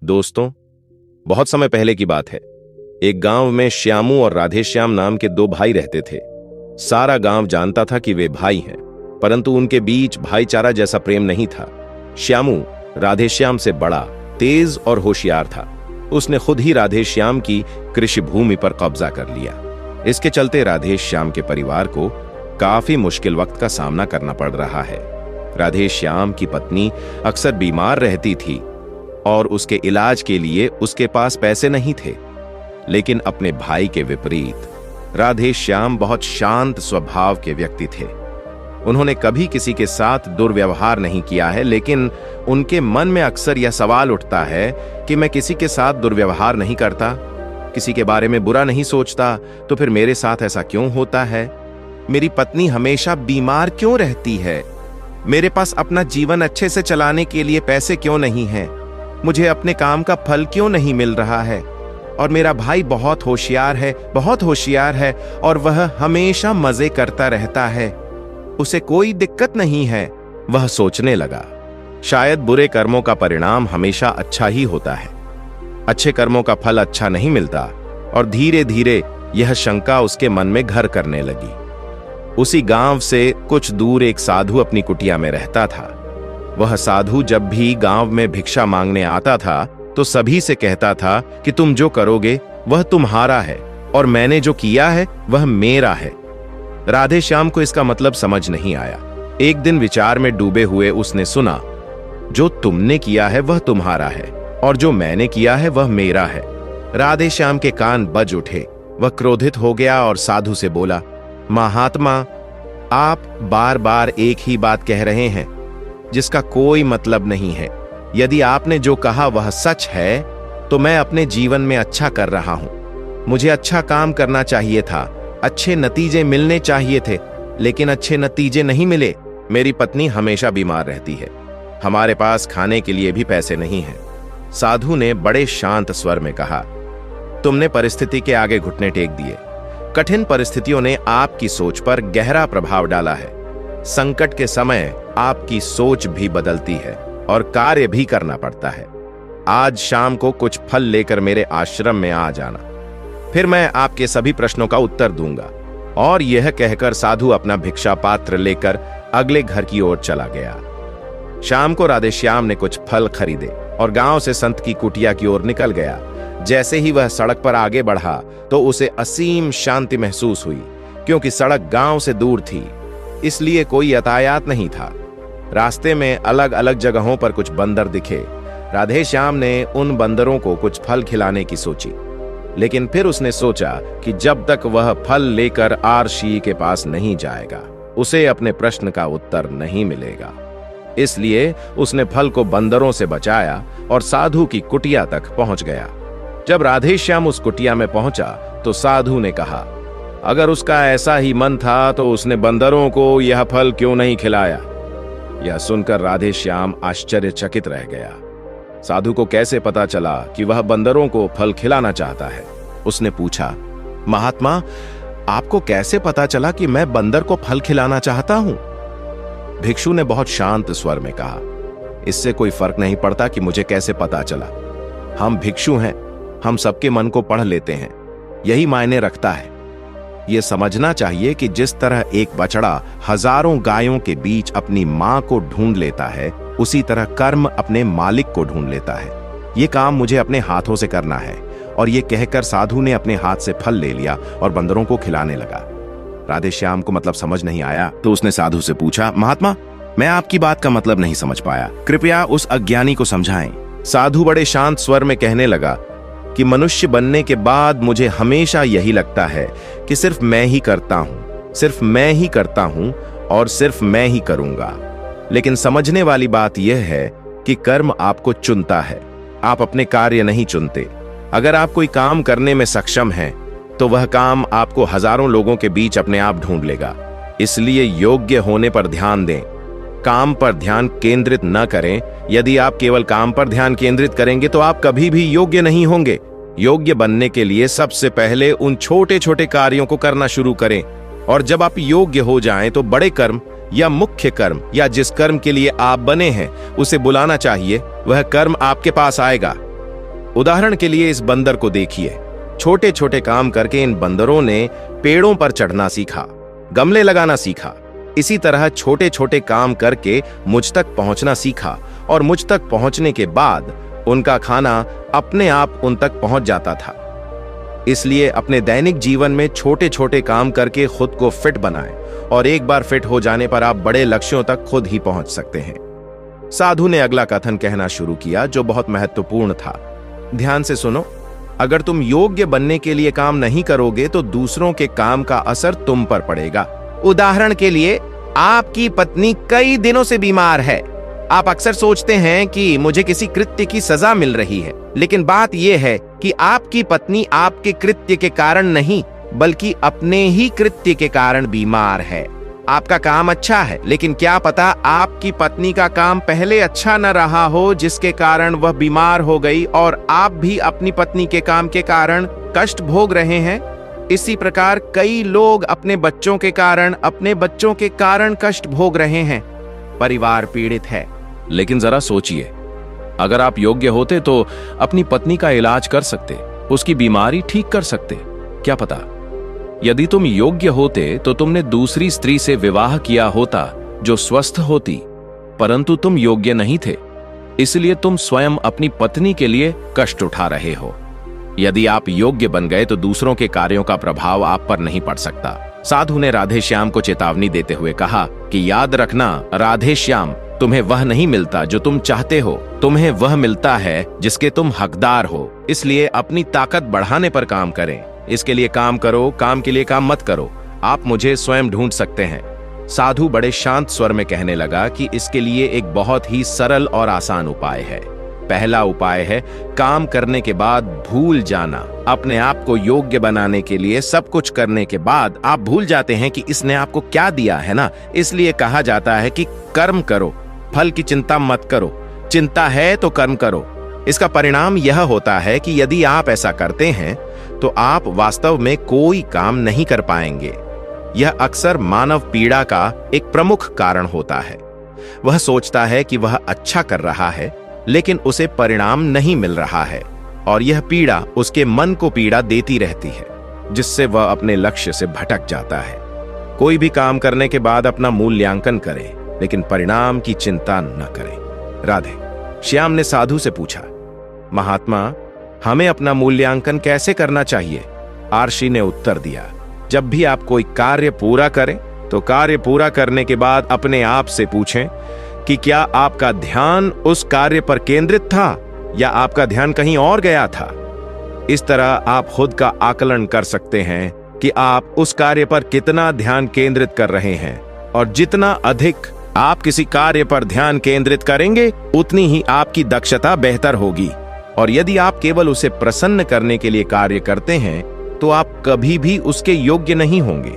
दोस्तों, बहुत समय पहले की बात है। एक गांव में श्यामू और राधेश्याम नाम के दो भाई रहते थे। सारा गांव जानता था कि वे भाई हैं, परंतु उनके बीच भाईचारा जैसा प्रेम नहीं था। श्यामू राधेश्याम से बड़ा, तेज और होशियार था। उसने खुद ही राधेश्याम की कृषि भूमि पर कब्जा कर लिया। इसके चलते राधेश्याम के परिवार को काफी मुश्किल वक्त का सामना करना पड़ रहा है। राधेश्याम की पत्नी अक्सर बीमार रहती थी और उसके इलाज के लिए उसके पास पैसे नहीं थे। लेकिन अपने भाई के विपरीत राधेश्याम बहुत शांत स्वभाव के व्यक्ति थे। उन्होंने कभी किसी के साथ दुर्व्यवहार नहीं किया है, लेकिन उनके मन में अक्सर यह सवाल उठता है कि मैं किसी के साथ दुर्व्यवहार नहीं करता, किसी के बारे में बुरा नहीं सोचता, तो फिर मेरे साथ ऐसा क्यों होता है? मेरी पत्नी हमेशा बीमार क्यों रहती है? मेरे पास अपना जीवन अच्छे से चलाने के लिए पैसे क्यों नहीं हैं? मुझे अपने काम का फल क्यों नहीं मिल रहा है? और मेरा भाई बहुत होशियार है और वह हमेशा मजे करता रहता है, उसे कोई दिक्कत नहीं है। वह सोचने लगा, शायद बुरे कर्मों का परिणाम हमेशा अच्छा ही होता है, अच्छे कर्मों का फल अच्छा नहीं मिलता। और धीरे धीरे यह शंका उसके मन में घर करने लगी। उसी गांव से कुछ दूर एक साधु अपनी कुटिया में रहता था। वह साधु जब भी गांव में भिक्षा मांगने आता था तो सभी से कहता था कि तुम जो करोगे वह तुम्हारा है और मैंने जो किया है वह मेरा है। राधेश्याम को इसका मतलब समझ नहीं आया। एक दिन विचार में डूबे हुए उसने सुना, जो तुमने किया है वह तुम्हारा है और जो मैंने किया है वह मेरा है। राधेश्याम के कान बज उठे। वह क्रोधित हो गया और साधु से बोला, महात्मा, आप बार बार एक ही बात कह रहे हैं जिसका कोई मतलब नहीं है। यदि आपने जो कहा वह सच है तो मैं अपने जीवन में अच्छा कर रहा हूं। मुझे अच्छा काम करना चाहिए था, अच्छे नतीजे मिलने चाहिए थे, लेकिन अच्छे नतीजे नहीं मिले। मेरी पत्नी हमेशा बीमार रहती है, हमारे पास खाने के लिए भी पैसे नहीं हैं। साधु ने बड़े शांत स्वर में कहा, तुमने परिस्थिति के आगे घुटने टेक दिए। कठिन परिस्थितियों ने आपकी सोच पर गहरा प्रभाव डाला है। संकट के समय आपकी सोच भी बदलती है और कार्य भी करना पड़ता है। आज शाम को कुछ फल लेकर मेरे आश्रम में आ जाना, फिर मैं आपके सभी प्रश्नों का उत्तर दूंगा। और यह कहकर साधु अपना भिक्षा पात्र लेकर अगले घर की ओर चला गया। शाम को राधेश्याम ने कुछ फल खरीदे और गांव से संत की कुटिया की ओर निकल गया। जैसे ही वह सड़क पर आगे बढ़ा तो उसे असीम शांति महसूस हुई, क्योंकि सड़क गांव से दूर थी, इसलिए कोई यातायात नहीं था। रास्ते में अलग अलग जगहों पर कुछ बंदर दिखे। राधेश्याम ने उन बंदरों को कुछ फल खिलाने की सोची, लेकिन फिर उसने सोचा कि जब तक वह फल लेकर आरशी के पास नहीं जाएगा उसे अपने प्रश्न का उत्तर नहीं मिलेगा। इसलिए उसने फल को बंदरों से बचाया और साधु की कुटिया तक पहुंच गया। जब राधेश्याम उस कुटिया में पहुंचा तो साधु ने कहा, अगर उसका ऐसा ही मन था तो उसने बंदरों को यह फल क्यों नहीं खिलाया? यह सुनकर राधेश्याम आश्चर्यचकित रह गया। साधु को कैसे पता चला कि वह बंदरों को फल खिलाना चाहता है? उसने पूछा, महात्मा, आपको कैसे पता चला कि मैं बंदर को फल खिलाना चाहता हूं? भिक्षु ने बहुत शांत स्वर में कहा, इससे कोई फर्क नहीं पड़ता कि मुझे कैसे पता चला। हम भिक्षु हैं, हम सबके मन को पढ़ लेते हैं, यही मायने रखता है। यह समझना चाहिए कि जिस तरह एक बछड़ा हजारों गायों के बीच अपनी मां को ढूंढ लेता है, उसी तरह कर्म अपने मालिक को ढूंढ लेता है। यह काम मुझे अपने हाथों से करना है। और यह कहकर साधु ने अपने हाथ से फल ले लिया और बंदरों को खिलाने लगा। राधेश्याम को मतलब समझ नहीं आया तो उसने साधु से पूछा, महात्मा, मैं आपकी बात का मतलब नहीं समझ पाया, कृपया उस अज्ञानी को समझाएं। साधु बड़े शांत स्वर में कहने लगा कि मनुष्य बनने के बाद मुझे हमेशा यही लगता है कि सिर्फ मैं ही करता हूं, सिर्फ मैं ही करता हूं और सिर्फ मैं ही करूंगा। लेकिन समझने वाली बात यह है कि कर्म आपको चुनता है, आप अपने कार्य नहीं चुनते। अगर आप कोई काम करने में सक्षम हैं तो वह काम आपको हजारों लोगों के बीच अपने आप ढूंढ लेगा। इसलिए योग्य होने पर ध्यान दें, काम पर ध्यान केंद्रित न करें। यदि आप केवल काम पर ध्यान केंद्रित करेंगे तो आप कभी भी योग्य नहीं होंगे। योग्य बनने के लिए सबसे पहले उन छोटे छोटे कार्यों को करना शुरू करें, और जब आप योग्य हो जाएं तो बड़े कर्म या मुख्य कर्म या जिस कर्म के लिए आप बने हैं उसे बुलाना चाहिए, वह कर्म आपके पास आएगा। उदाहरण के लिए इस बंदर को देखिए। छोटे छोटे काम करके इन बंदरों ने पेड़ों पर चढ़ना सीखा, गमले लगाना सीखा। इसी तरह छोटे छोटे काम करके मुझ तक पहुंचना सीखा और मुझ तक पहुंचने के बाद उनका खाना अपने आप उन तक पहुंच जाता था। इसलिए अपने दैनिक जीवन में छोटे छोटे काम करके खुद को फिट बनाएं और एक बार फिट हो जाने पर आप बड़े लक्ष्यों तक खुद ही पहुंच सकते हैं। साधु ने अगला कथन कहना शुरू किया जो बहुत महत्वपूर्ण था। ध्यान से सुनो। अगर तुम योग्य बनने के लिए काम नहीं करोगे तो दूसरों के काम का असर तुम पर पड़ेगा। उदाहरण के लिए, आपकी पत्नी कई दिनों से बीमार है। आप अक्सर सोचते हैं कि मुझे किसी कृत्य की सजा मिल रही है, लेकिन बात यह है कि आपकी पत्नी आपके कृत्य के कारण नहीं बल्कि अपने ही कृत्य के कारण बीमार है। आपका काम अच्छा है, लेकिन क्या पता आपकी पत्नी का काम पहले अच्छा न रहा हो जिसके कारण वह बीमार हो गई और आप भी अपनी पत्नी के काम के कारण कष्ट भोग रहे हैं। इसी प्रकार कई लोग अपने बच्चों के कारण कष्ट भोग रहे हैं। परिवार पीड़ित है। लेकिन जरा सोचिए, अगर आप योग्य होते तो अपनी पत्नी का इलाज कर सकते, उसकी बीमारी ठीक कर सकते। क्या पता, यदि तुम योग्य होते तो तुमने दूसरी स्त्री से विवाह किया होता जो स्वस्थ होती, परंतु तुम योग्य नहीं थे, इसलिए तुम स्वयं अपनी पत्नी के लिए कष्ट उठा रहे हो। यदि आप योग्य बन गए तो दूसरों के कार्यों का प्रभाव आप पर नहीं पड़ सकता। साधु ने राधे श्याम को चेतावनी देते हुए कहा कि याद रखना राधे श्याम, तुम्हें वह नहीं मिलता जो तुम चाहते हो, तुम्हें वह मिलता है जिसके तुम हकदार हो। इसलिए अपनी ताकत बढ़ाने पर काम करें। इसके लिए काम करो, काम के लिए काम मत करो। आप मुझे स्वयं ढूंढ सकते हैं। साधु बड़े शांत स्वर में कहने लगा कि इसके लिए एक बहुत ही सरल और आसान उपाय है। पहला उपाय है काम करने के बाद भूल जाना। अपने आप को योग्य बनाने के लिए सब कुछ करने के बाद आप भूल जाते हैं कि इसने आपको क्या दिया है ना। इसलिए कहा जाता है कि कर्म करो, फल की चिंता मत करो। चिंता है तो कर्म करो। इसका परिणाम यह होता है कि यदि आप ऐसा करते हैं तो आप वास्तव में कोई काम नहीं कर पाएंगे। यह अक्सर मानव पीड़ा का एक प्रमुख कारण होता है। वह सोचता है कि वह अच्छा कर रहा है, लेकिन उसे परिणाम नहीं मिल रहा है और यह पीड़ा उसके मन को पीड़ा देती रहती है, जिससे वह अपने लक्ष्य से भटक जाता है। कोई भी काम करने के बाद अपना मूल्यांकन करें, लेकिन परिणाम की चिंता न करें। राधे श्याम ने साधु से पूछा, महात्मा, हमें अपना मूल्यांकन कैसे करना चाहिए? आर्षि ने उत्तर दिया, जब भी आप कोई कार्य पूरा करें तो कार्य पूरा करने के बाद अपने आप से पूछें कि क्या आपका ध्यान उस कार्य पर केंद्रित था या आपका ध्यान कहीं और गया था। इस तरह आप खुद का आकलन कर सकते हैं कि आप उस कार्य पर कितना ध्यान केंद्रित कर रहे हैं, और जितना अधिक आप किसी कार्य पर ध्यान केंद्रित करेंगे उतनी ही आपकी दक्षता बेहतर होगी। और यदि आप केवल उसे प्रसन्न करने के लिए कार्य करते हैं तो आप कभी भी उसके योग्य नहीं होंगे।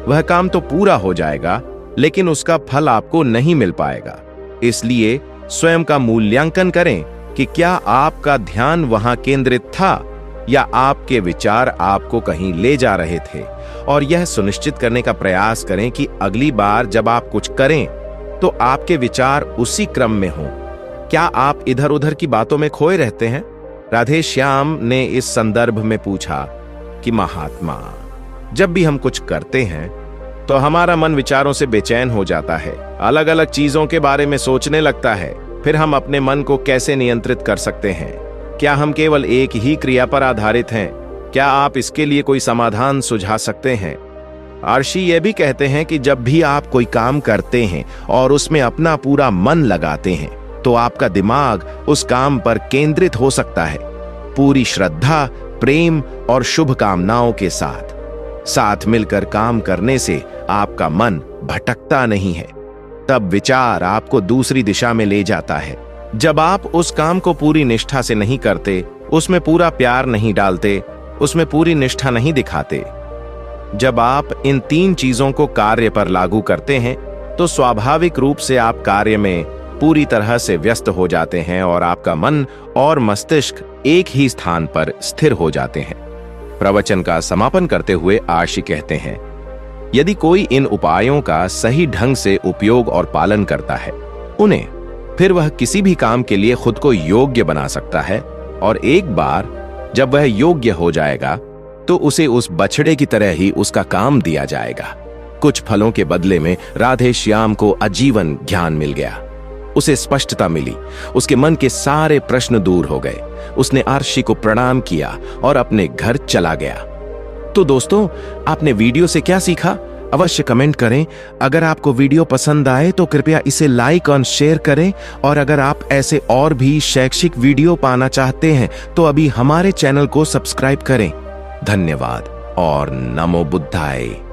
वह काम तो पूरा हो जाएगा, लेकिन उसका फल आपको नहीं मिल पाएगा। इसलिए स्वयं का मूल्यांकन करें कि क्या आपका ध्यान वहां केंद्रित था या आपके विचार आपको कहीं ले जा रहे थे। और यह सुनिश्चित करने का प्रयास करें कि अगली बार जब आप कुछ करें तो आपके विचार उसी क्रम में हों। क्या आप इधर उधर की बातों में खोए रहते हैं? राधे श्याम ने इस संदर्भ में पूछा कि महात्मा, जब भी हम कुछ करते हैं तो हमारा मन विचारों से बेचैन हो जाता है, अलग अलग चीजों के बारे में सोचने लगता है। फिर हम अपने मन को कैसे नियंत्रित कर सकते हैं? क्या हम केवल एक ही क्रिया पर आधारित हैं? क्या आप इसके लिए कोई समाधान सुझा सकते हैं? आर्षि यह भी कहते हैं कि जब भी आप कोई काम करते हैं और उसमें अपना पूरा मन लगाते हैं तो आपका दिमाग उस काम पर केंद्रित हो सकता है, पूरी श्रद्धा, प्रेम और शुभकामनाओं के साथ मिलकर काम करने से आपका मन भटकता नहीं है। तब विचार आपको दूसरी दिशा में ले जाता है। जब आप उस काम को पूरी निष्ठा से नहीं करते, उसमें पूरा प्यार नहीं डालते, उसमें पूरी निष्ठा नहीं दिखाते, जब आप इन तीन चीजों को कार्य पर लागू करते हैं तो स्वाभाविक रूप से आप कार्य में पूरी तरह से व्यस्त हो जाते हैं और आपका मन और मस्तिष्क एक ही स्थान पर स्थिर हो जाते हैं। प्रवचन का समापन करते हुए आर्षि कहते हैं, यदि कोई इन उपायों का सही ढंग से उपयोग और पालन करता है, फिर वह किसी भी काम के लिए खुद को योग्य बना सकता है और एक बार जब वह योग्य हो जाएगा तो उसे उस बछड़े की तरह ही उसका काम दिया जाएगा। कुछ फलों के बदले में राधे श्याम को आजीवन ज्ञान मिल गया। उसे स्पष्टता मिली, उसके मन के सारे प्रश्न दूर हो गए। उसने आर्षि को प्रणाम किया और अपने घर चला गया। तो दोस्तों, आपने वीडियो से क्या सीखा? अवश्य कमेंट करें। अगर आपको वीडियो पसंद आए तो कृपया इसे लाइक और शेयर करें, और अगर आप ऐसे और भी शैक्षिक वीडियो पाना चाहते हैं तो अभी हमारे चैनल को सब्सक्राइब करें। धन्यवाद और नमो बुद्धाय।